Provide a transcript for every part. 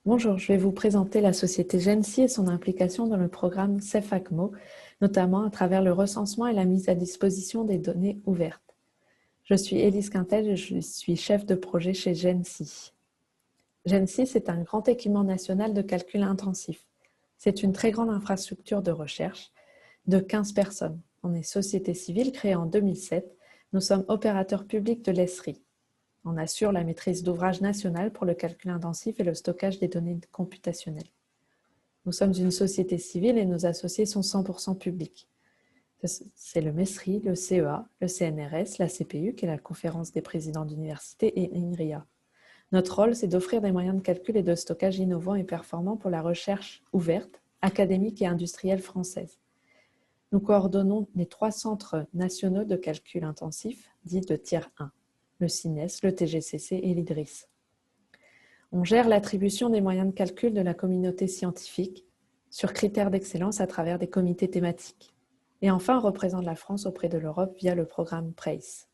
Bonjour, je vais vous présenter la société Gensi et son implication dans le programme CEFACMO, notamment à travers le recensement et la mise à disposition des données ouvertes. Je suis Élise Quintel et je suis chef de projet chez Gensi. Gensi, c'est un grand équipement national de calcul intensif. C'est une très grande infrastructure de recherche de 15 personnes. On est société civile créée en 2007. Nous sommes opérateurs publics de l'ESRI. On assure la maîtrise d'ouvrage nationale pour le calcul intensif et le stockage des données computationnelles. Nous sommes une société civile et nos associés sont 100% publics. C'est le MESRI, le CEA, le CNRS, la CPU, qui est la conférence des présidents d'université, et INRIA. Notre rôle, c'est d'offrir des moyens de calcul et de stockage innovants et performants pour la recherche ouverte, académique et industrielle française. Nous coordonnons les 3 centres nationaux de calcul intensif, dits de tier 1. Le CINES, le TGCC et l'IDRIS. On gère l'attribution des moyens de calcul de la communauté scientifique sur critères d'excellence à travers des comités thématiques. Et enfin, on représente la France auprès de l'Europe via le programme PRACE.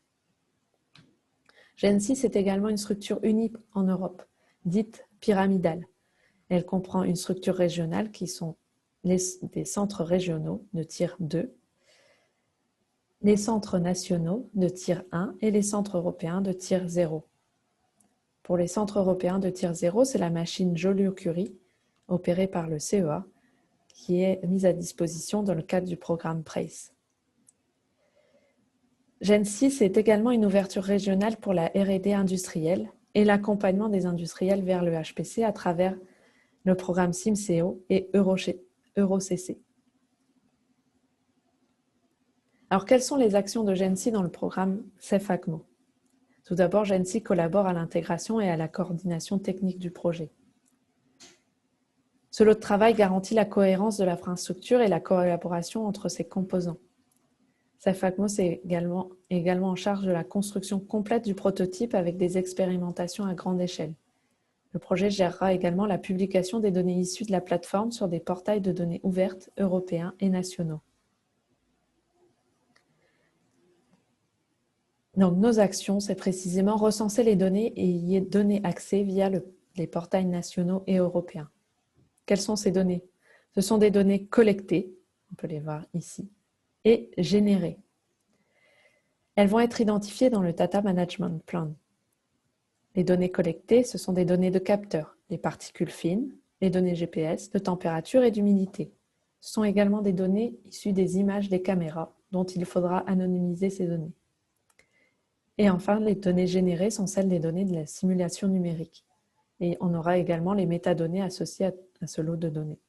Gensi est également une structure unique en Europe, dite pyramidale. Elle comprend une structure régionale qui sont des centres régionaux de tier 2, les centres nationaux de tier 1 et les centres européens de tier 0. Pour les centres européens de tier 0, c'est la machine Joliot-Curie, opérée par le CEA, qui est mise à disposition dans le cadre du programme PRACE. Gensi, c'est également une ouverture régionale pour la R&D industrielle et l'accompagnement des industriels vers le HPC à travers le programme SIMCEO et EuroCC. Alors, quelles sont les actions de Gensi dans le programme CEFACMO? Tout d'abord, Gensi collabore à l'intégration et à la coordination technique du projet. Ce lot de travail garantit la cohérence de l'infrastructure et la collaboration entre ses composants. CEFACMO est également en charge de la construction complète du prototype avec des expérimentations à grande échelle. Le projet gérera également la publication des données issues de la plateforme sur des portails de données ouvertes européens et nationaux. Donc, nos actions, c'est précisément recenser les données et y donner accès via les portails nationaux et européens. Quelles sont ces données? Ce sont des données collectées, on peut les voir ici, et générées. Elles vont être identifiées dans le Data Management Plan. Les données collectées, ce sont des données de capteurs, les particules fines, les données GPS, de température et d'humidité. Ce sont également des données issues des images des caméras, dont il faudra anonymiser ces données. Et enfin, les données générées sont celles des données de la simulation numérique. Et on aura également les métadonnées associées à ce lot de données.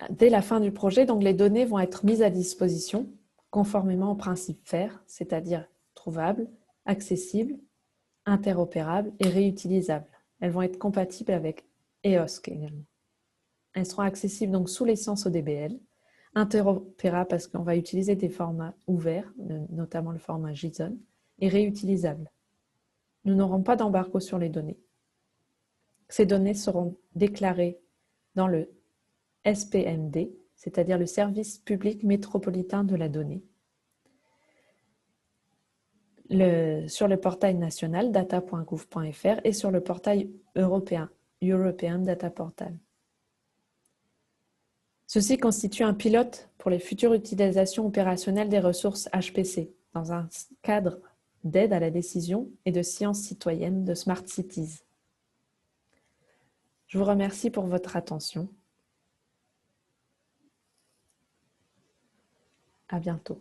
Dès la fin du projet, donc, les données vont être mises à disposition conformément au principe FAIR, c'est-à-dire trouvables, accessibles, interopérables et réutilisables. Elles vont être compatibles avec EOSC également. Elles seront accessibles donc sous licence ODBL, interopérables parce qu'on va utiliser des formats ouverts, notamment le format JSON, et réutilisables. Nous n'aurons pas d'embargo sur les données. Ces données seront déclarées dans le SPMD, c'est-à-dire le Service public métropolitain de la donnée, sur le portail national data.gouv.fr et sur le portail européen European Data Portal. Ceci constitue un pilote pour les futures utilisations opérationnelles des ressources HPC dans un cadre d'aide à la décision et de sciences citoyennes de Smart Cities. Je vous remercie pour votre attention. À bientôt.